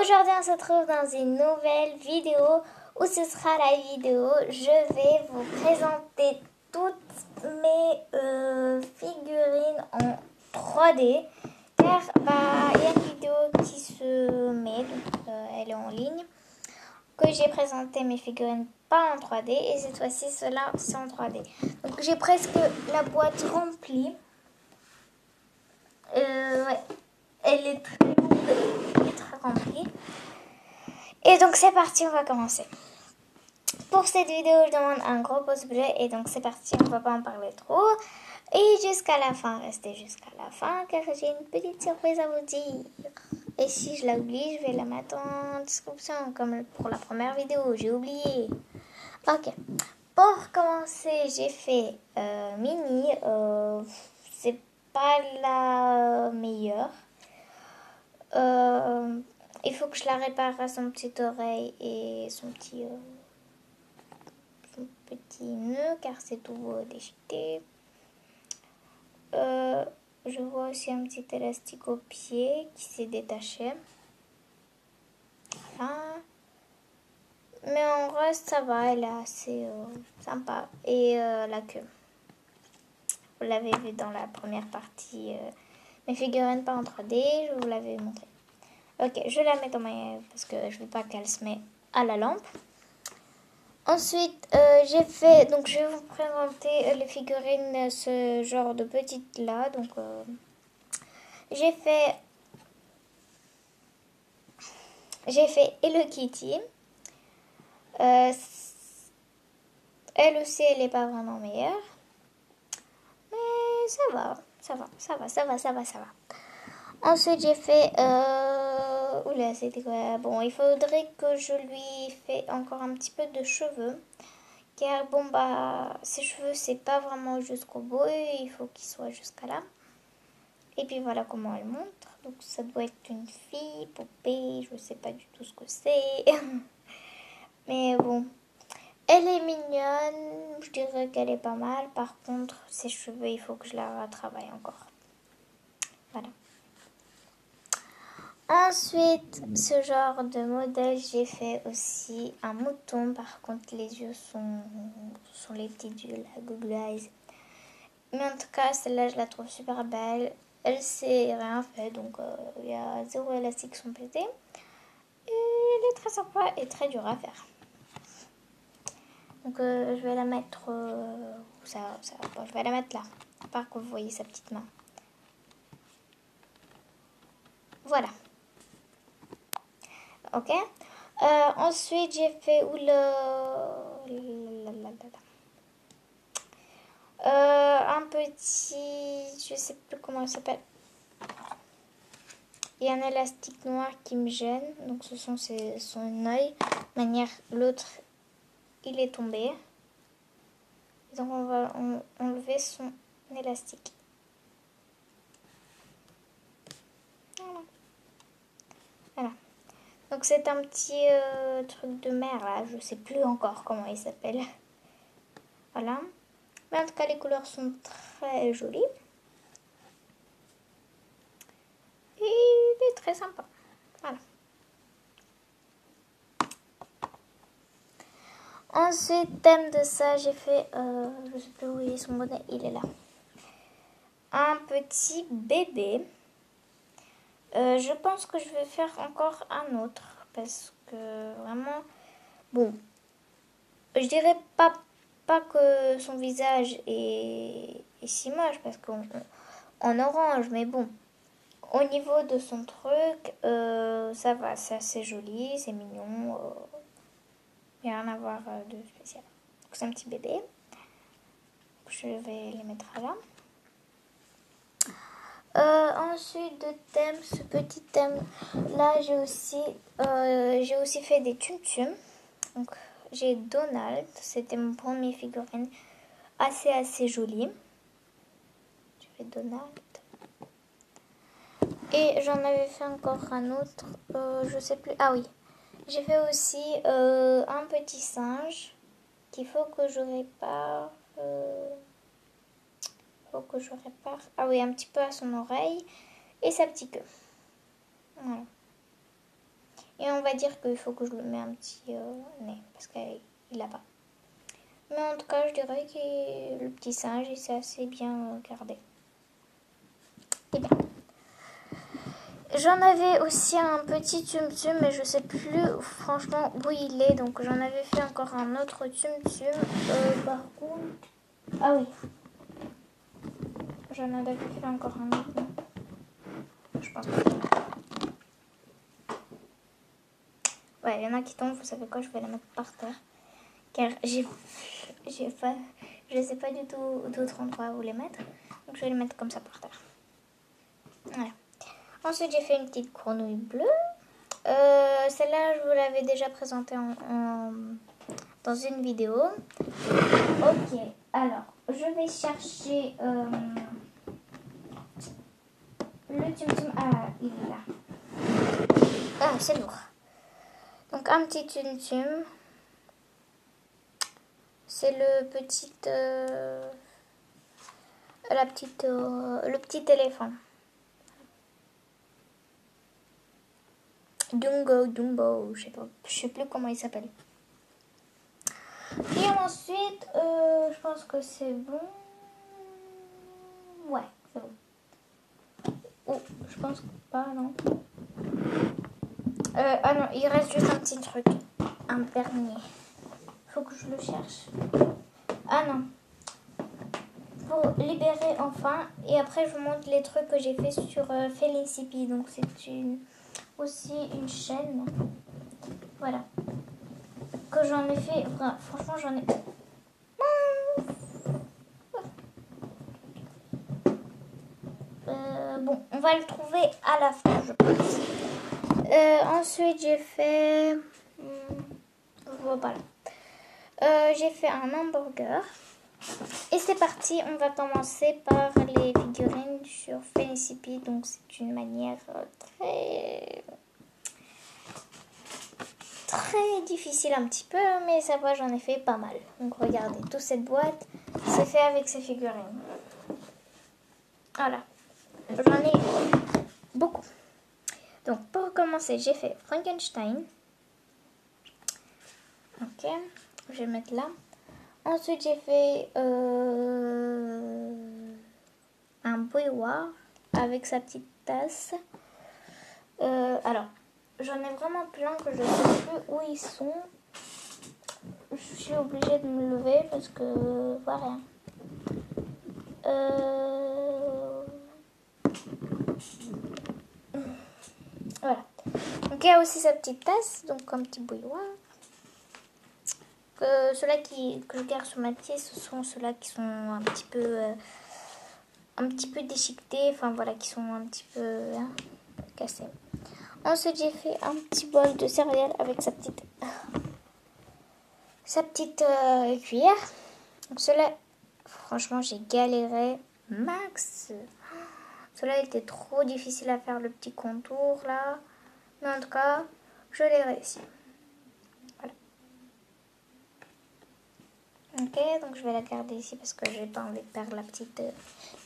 Aujourd'hui on se retrouve dans une nouvelle vidéo où ce sera la vidéo. Je vais vous présenter toutes mes figurines en 3D. Car il y a une vidéo qui se met, donc elle est en ligne, que j'ai présenté mes figurines pas en 3D et cette fois-ci cela c'est en 3D. Donc j'ai presque la boîte remplie. Ouais. Elle est très lourde et très remplie. Et donc c'est parti, on va commencer. Pour cette vidéo, je demande un gros pouce bleu et donc c'est parti, on va pas en parler trop. Et jusqu'à la fin, restez jusqu'à la fin car j'ai une petite surprise à vous dire. Et si je la oublie, je vais la mettre en description comme pour la première vidéo, j'ai oublié. Ok, pour commencer, j'ai fait Mini, c'est pas la meilleure. Il faut que je la répare à son petite oreille et son petit nœud car c'est tout déchiqueté. Je vois aussi un petit élastique au pied qui s'est détaché. Voilà. Mais en reste, ça va, elle est assez sympa. Et la queue. Vous l'avez vu dans la première partie. Mes figurines pas en 3D, je vous l'avais montré. Ok, je la mets dans ma... parce que je veux pas qu'elle se mette à la lampe. Ensuite, j'ai fait... Donc, je vais vous présenter les figurines, ce genre de petites là. Donc, j'ai fait Hello Kitty. Elle aussi, elle n'est pas vraiment meilleure. Mais ça va, ça va, ça va, ça va, ça va, ça va. Ensuite, j'ai fait... Oula, c'était quoi? Bon, il faudrait que je lui fasse encore un petit peu de cheveux. Car, bon, ses cheveux, c'est pas vraiment jusqu'au bout. Et il faut qu'ils soient jusqu'à là. Et puis, voilà comment elle montre. Donc, ça doit être une fille, poupée. Je sais pas du tout ce que c'est. Mais bon. Elle est mignonne. Je dirais qu'elle est pas mal. Par contre, ses cheveux, il faut que je la retravaille encore. Voilà. Ensuite, ce genre de modèle, j'ai fait aussi un mouton. Par contre, les yeux sont les petits yeux, la Google Eyes. Mais en tout cas, celle-là, je la trouve super belle. Elle s'est rien fait, donc il y a 0 élastique sont pétés. Et elle est très sympa et très dure à faire. Donc je vais la mettre... bon, je vais la mettre là, pour que vous voyez sa petite main. Voilà. Ok. Ensuite, j'ai fait un petit... Je sais plus comment il s'appelle. Il y a un élastique noir qui me gêne. Donc, ce sont son œil. De manière, l'autre, il est tombé. Donc, on va enlever son élastique. Voilà. Voilà. Donc, c'est un petit truc de mer, là. Je sais plus encore comment il s'appelle. Voilà. Mais en tout cas, les couleurs sont très jolies. Et il est très sympa. Voilà. Ensuite, thème de ça, j'ai fait... je sais plus où il est son modèle. Il est là. Un petit bébé. Je pense que je vais faire encore un autre. Parce que vraiment... Bon. Je dirais pas que son visage est si moche. Parce qu'en orange. Mais bon. Au niveau de son truc, ça va. C'est assez joli. C'est mignon. Il n'y a rien à voir de spécial. C'est un petit bébé. Je vais les mettre là. Ensuite, de thème, ce petit thème là, j'ai aussi fait des tum-tum. Donc, j'ai Donald. C'était mon premier figurine assez joli. J'ai fait Donald. Et j'en avais fait encore un autre. Je sais plus. Ah oui. J'ai fait aussi un petit singe qu'il faut que je répare. Ah oui, un petit peu à son oreille et sa petite queue. Voilà. Et on va dire qu'il faut que je lui mette un petit nez, parce qu'il l'a pas. Mais en tout cas, je dirais que le petit singe, il s'est assez bien gardé. Et bien. J'en avais aussi un petit tum-tum, mais je sais plus franchement où il est. Donc j'en avais fait encore un autre tum-tum. Par contre... Ah oui. J'en avais fait encore un autre. Non, je pense pas. Ouais, il y en a qui tombent. Vous savez quoi, je vais les mettre par terre. Car je sais pas du tout d'autre endroit où les mettre. Donc je vais les mettre comme ça par terre. Voilà. Ensuite, j'ai fait une petite grenouille bleue. Celle-là, je vous l'avais déjà présentée dans une vidéo. Ok, alors, je vais chercher le tum-tum. Ah, il est là. Ah, c'est lourd. Donc, un petit tum-tum. C'est le petit... le petit éléphant. Dumbo, je sais plus comment il s'appelle. Et ensuite, je pense que c'est bon. Ouais, c'est bon. Oh, je pense pas, non. Ah non, il reste juste un petit truc. Un dernier. Faut que je le cherche. Ah non. Pour libérer enfin. Et après, je vous montre les trucs que j'ai fait sur Felicity. Donc, c'est aussi une chaîne. Voilà. Que j'en ai fait. Enfin, franchement, j'en ai... Bon, on va le trouver à la fin, je pense. Ensuite, j'ai fait... Voilà. J'ai fait un hamburger. Et c'est parti, on va commencer par les figurines sur Felicity. Donc c'est une manière très difficile un petit peu, mais ça va, j'en ai fait pas mal. Donc regardez, toute cette boîte, c'est fait avec ces figurines. Voilà, j'en ai beaucoup. Donc pour commencer, j'ai fait Frankenstein. Ok, je vais mettre là. Ensuite, j'ai fait un bouilloire avec sa petite tasse. Alors, j'en ai vraiment plein que je ne sais plus où ils sont. Je suis obligée de me lever parce que voilà. Voilà. Donc, il y a aussi sa petite tasse, donc un petit bouilloire. Ceux-là que je garde sur ma pied, ce sont ceux-là qui sont un petit peu déchiquetés, enfin voilà, qui sont un petit peu cassés. Ensuite, j'ai fait un petit bol de céréales avec sa petite cuillère. Donc cela, franchement, j'ai galéré max. Cela était trop difficile à faire, le petit contour là. Mais en tout cas, je l'ai réussi. Voilà. Ok, donc je vais la garder ici parce que j'ai pas envie de perdre la petite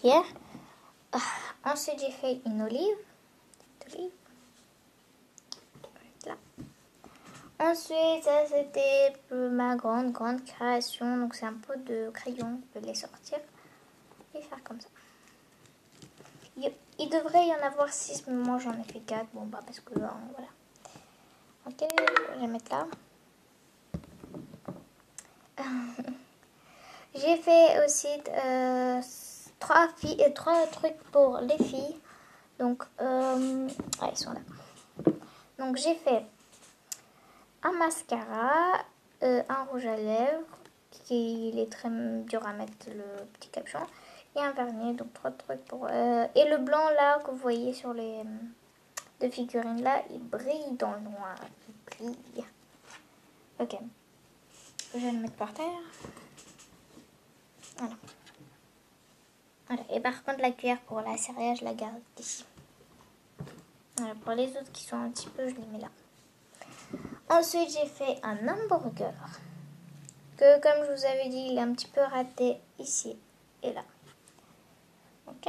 cuillère. Ensuite, j'ai fait une olive. Là. Ensuite, ça c'était ma grande création. Donc c'est un pot de crayon. Je vais les sortir et faire comme ça. Il devrait y en avoir 6, mais moi j'en ai fait 4. Bon bah parce que voilà. Ok, je vais les mettre là. J'ai fait aussi 3 trucs pour les filles. Donc, ils sont là. Donc, j'ai fait un mascara, un rouge à lèvres, qui est très dur à mettre le petit capuchon, et un vernis. Donc, 3 trucs pour... et le blanc là que vous voyez sur les deux figurines là, il brille dans le noir. Il brille. Ok. Je vais le mettre par terre. Voilà. Voilà. Et par contre, la cuillère pour la céréale, je la garde ici. Voilà. Pour les autres qui sont un petit peu, je les mets là. Ensuite, j'ai fait un hamburger. Que, comme je vous avais dit, il est un petit peu raté ici et là. Ok.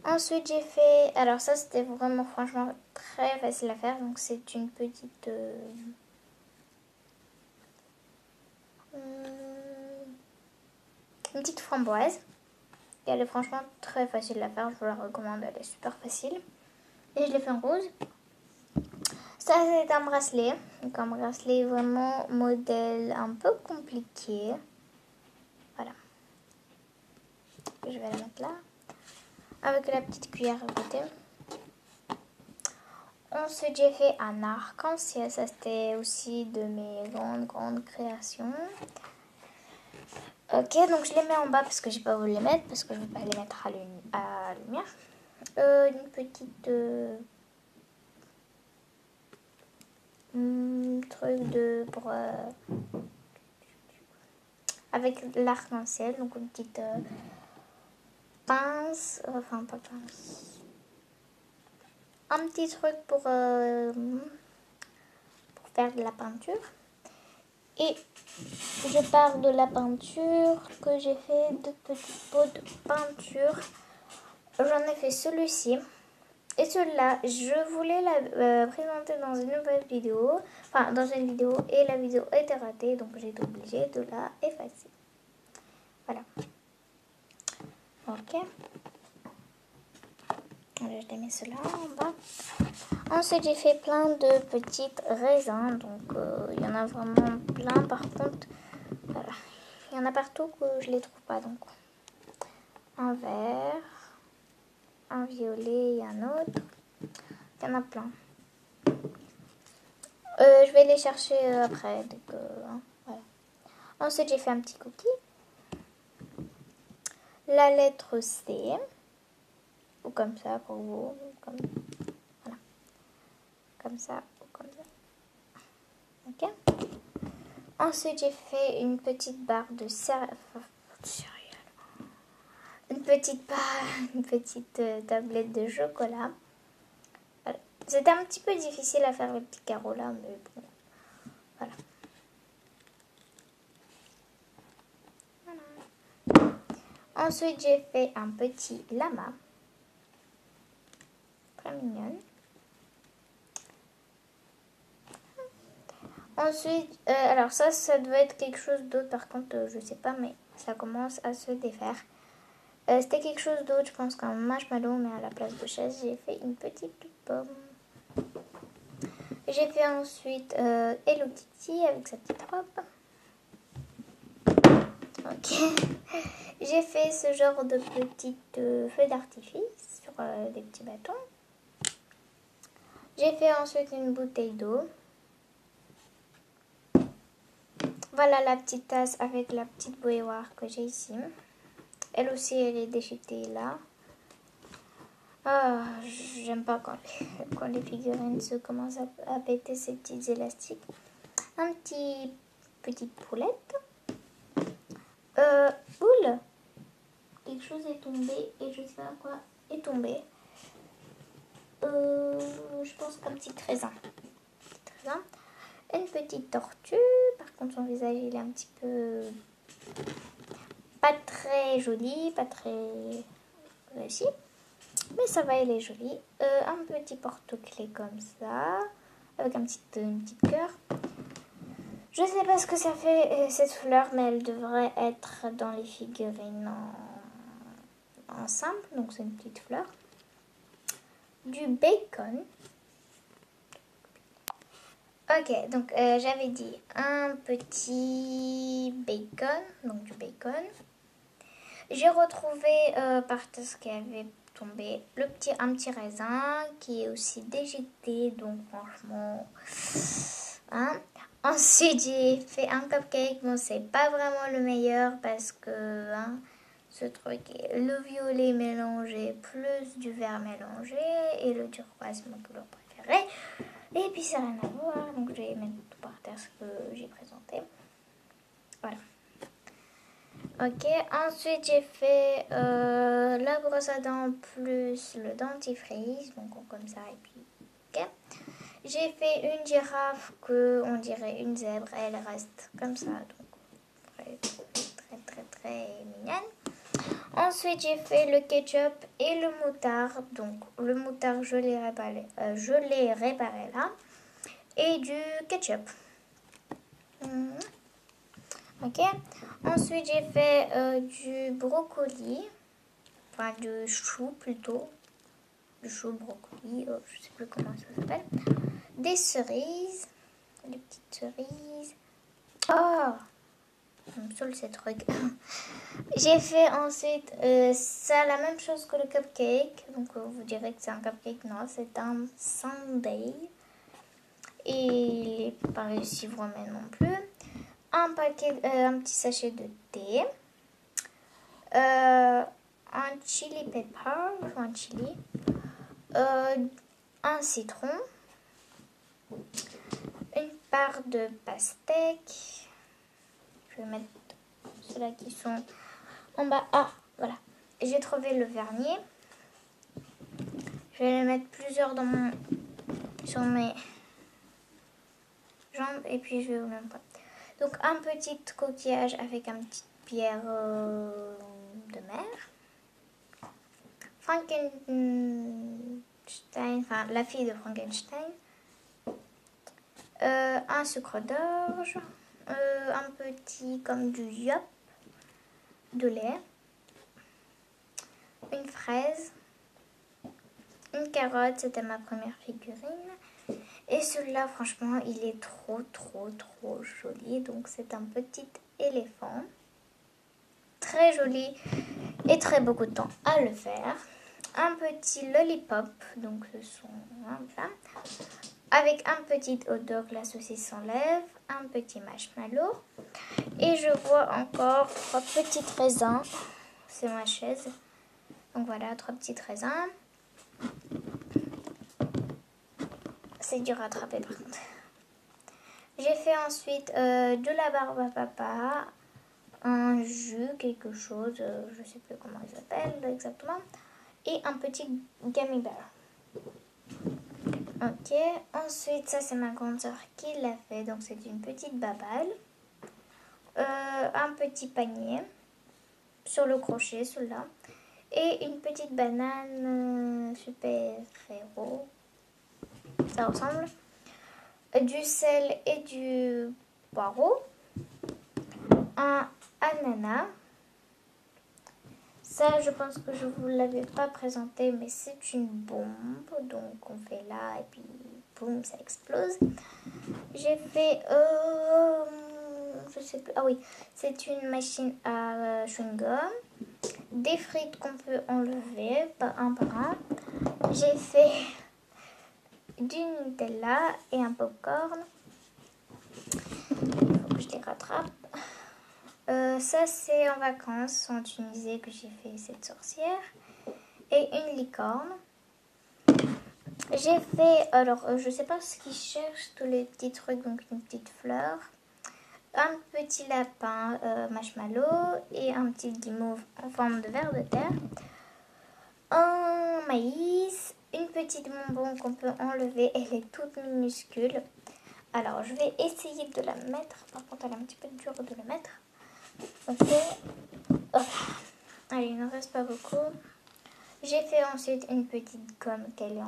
Ensuite, j'ai fait... Alors ça, c'était vraiment franchement très facile à faire. Donc c'est une petite... une petite framboise. Et elle est franchement très facile à faire. Je vous la recommande. Elle est super facile. Et je l'ai fait en rose. Ça, c'est un bracelet. Donc un bracelet vraiment modèle un peu compliqué. Voilà. Je vais la mettre là. Avec la petite cuillère à côté. Ensuite, j'ai fait un arc-en-ciel. Ça, c'était aussi de mes grandes créations. Ok, donc je les mets en bas parce que j'ai pas voulu les mettre. Parce que je ne veux pas les mettre à la lumière. Une petite... truc de... pour... avec l'arc-en-ciel. Donc une petite pince. Enfin, pas pince. Un petit truc pour faire de la peinture. Et je pars de la peinture que j'ai fait de petites pots de peinture. J'en ai fait celui-ci. Et celui-là, je voulais la présenter dans une nouvelle vidéo. Enfin, dans une vidéo. Et la vidéo était ratée. Donc j'ai été obligée de la effacer. Voilà. Ok. Je mets cela en bas. Ensuite, j'ai fait plein de petites raisins. Donc, il y en a vraiment plein. Par contre, voilà. Il y en a partout que je les trouve pas. Donc, un vert, un violet et un autre. Il y en a plein. Je vais les chercher après. Donc, voilà. Ensuite, j'ai fait un petit cookie. La lettre C. Ou comme ça pour vous. Voilà. Comme ça ou comme ça. Ok. Ensuite, j'ai fait une petite barre de céréales. Une petite tablette de chocolat. Voilà. C'était un petit peu difficile à faire les petits carreaux là, mais bon. Voilà. Ensuite, j'ai fait un petit lama. Très mignonne. Ensuite, alors ça doit être quelque chose d'autre. Par contre, je sais pas, mais ça commence à se défaire. C'était quelque chose d'autre, je pense qu'un marshmallow, mais à la place de chaise, j'ai fait une petite pomme. J'ai fait ensuite Hello Kitty avec sa petite robe. Ok. J'ai fait ce genre de petites feux d'artifice sur des petits bâtons. J'ai fait ensuite une bouteille d'eau. Voilà la petite tasse avec la petite bouilloire que j'ai ici. Elle aussi, elle est déchiquetée là. Ah, j'aime pas quand les figurines se commencent à péter ces petits élastiques. Un petite poulette. Boule. Quelque chose est tombé et je sais pas quoi est tombé. Je pense qu'un petit raisin. Une petite tortue. Par contre, son visage, il est un petit peu pas très joli, pas très réussi. Mais ça va, il est joli. Un petit porte-clés comme ça, avec une petite cœur. Je sais pas ce que ça fait cette fleur, mais elle devrait être dans les figurines en simple. Donc c'est une petite fleur. Du bacon. Ok, donc j'avais dit un petit bacon, donc du bacon. J'ai retrouvé par terre ce qui avait tombé un petit raisin qui est aussi déjeté, donc franchement, hein. Ensuite j'ai fait un cupcake, bon c'est pas vraiment le meilleur parce que ce truc est le violet mélangé plus du vert mélangé et le turquoise mon couleur préférée. Et puis ça n'a rien à voir, donc je vais mettre tout par terre ce que j'ai présenté. Voilà. Ok, ensuite j'ai fait la brosse à dents plus le dentifrice, donc comme ça et puis ok. J'ai fait une girafe que on dirait une zèbre, elle reste comme ça, donc très mignonne. Ensuite, j'ai fait le ketchup et le moutarde. Donc, le moutarde, je l'ai réparé là. Et du ketchup. Ok. Ensuite, j'ai fait du brocoli. Enfin, du chou plutôt. Du chou brocoli. Je sais plus comment ça s'appelle. Des cerises. Des petites cerises. Oh! Ça me saoule ces trucs. J'ai fait ensuite ça, la même chose que le cupcake. Donc vous direz que c'est un cupcake. Non, c'est un sundae. Et il n'est pas réussi vraiment non plus. Un petit sachet de thé. Un chili pepper. Un chili. Un citron. Une part de pastèque. Je vais mettre ceux-là qui sont en bas. Ah, voilà. J'ai trouvé le vernis. Je vais mettre plusieurs sur mes jambes et puis je vais vous même pas. Donc un petit coquillage avec une petite pierre de mer. Frankenstein, enfin la fille de Frankenstein. Un sucre d'orge. Un petit comme du yop. De lait. Une fraise. Une carotte, c'était ma première figurine. Et celui-là, franchement, il est trop joli. Donc, c'est un petit éléphant. Très joli et très beaucoup de temps à le faire. Un petit lollipop. Donc, ce sont... Voilà. Avec un petit hot dog, la saucisse s'enlève. Un petit marshmallow. Et je vois encore 3 petits raisins. C'est ma chaise. Donc, voilà, 3 petits raisins. C'est dur à attraper par contre. J'ai fait ensuite de la barbe à papa, un jus, quelque chose, je sais plus comment il s'appelle exactement, et un petit gummy bear. Ok, ensuite ça c'est ma grande soeur qui l'a fait, donc c'est une petite babale, un petit panier sur le crochet, celui-là, et une petite banane super héros, ça ressemble. Du sel et du poireau, un ananas. Ça, je pense que je ne vous l'avais pas présenté, mais c'est une bombe. Donc, on fait là et puis, boum, ça explose. J'ai fait, je sais plus, ah oui, c'est une machine à chewing-gum. Des frites qu'on peut enlever un par un. J'ai fait du Nutella et un popcorn. Il faut que je les rattrape. Ça, c'est en vacances en Tunisie que j'ai fait cette sorcière. Et une licorne. J'ai fait, alors, je sais pas ce qu'ils cherchent, tous les petits trucs, donc une petite fleur. Un petit lapin marshmallow et un petit guimauve en forme de ver de terre. Un maïs, une petite bonbon qu'on peut enlever, elle est toute minuscule. Alors, je vais essayer de la mettre. Par contre, elle est un petit peu dure de la mettre. Ok. Oh. Allez, il ne reste pas beaucoup. J'ai fait ensuite une petite gomme qu'elle est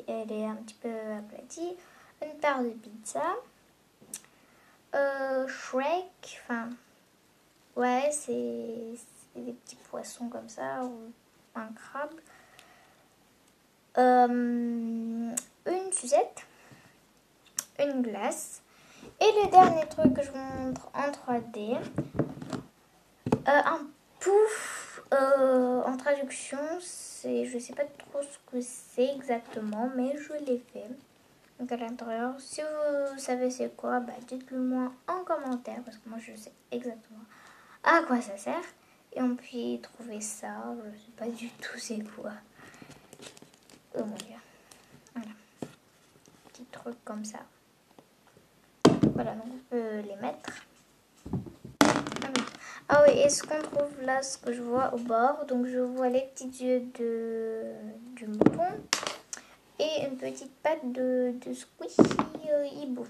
elle est un petit peu aplatie. Une part de pizza. Shrek. Enfin, ouais, c'est des petits poissons comme ça. Ou un crabe. Une Suzette. Une glace. Et le dernier truc que je vous montre en 3D, un pouf, en traduction, je sais pas trop ce que c'est exactement, mais je l'ai fait. Donc à l'intérieur, si vous savez c'est quoi, bah dites-le moi en commentaire, parce que moi je sais exactement à quoi ça sert. Et on peut trouver ça, je sais pas du tout c'est quoi. Oh mon dieu. Voilà. Petit truc comme ça. Voilà, donc on peut les mettre. Ah oui, et ce qu'on trouve là, ce que je vois au bord, donc je vois les petits yeux du mouton et une petite patte de squishy hibou.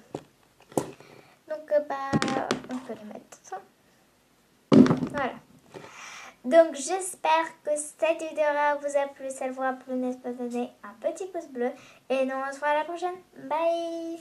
Donc bah, on peut les mettre. Voilà. Donc j'espère que cette vidéo vous a plu. Si elle vous a plu, n'hésitez pas à donner un petit pouce bleu. Et nous on se voit à la prochaine. Bye.